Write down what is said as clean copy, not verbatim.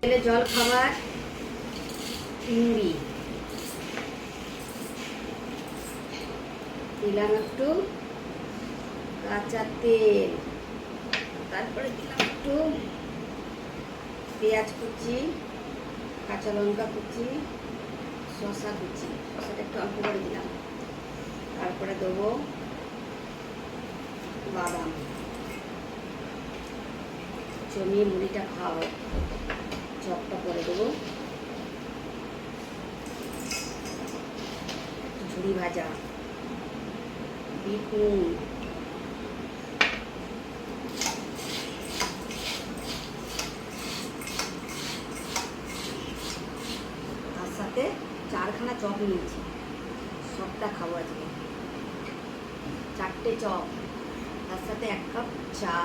জল খাবার চিংড়ি দিলাম, একটু কাঁচা তেল, তারপরে দিলাম একটু পেঁয়াজ কুচি, কাঁচা লঙ্কা কুচি, শসা কুচি, শসাটা একটু অল্প করে দিলাম, তারপরে দেবো বাদাম। জমিয়ে মুড়িটা খাওয়াবো, চপটা করে দেবো, ঝুড়ি ভাজা, বিট নুন, তার সাথে 4খানা চপ নিয়েছি, সবটা খাবো আজকে, 4টে চপ, তার সাথে 1 কাপ চা।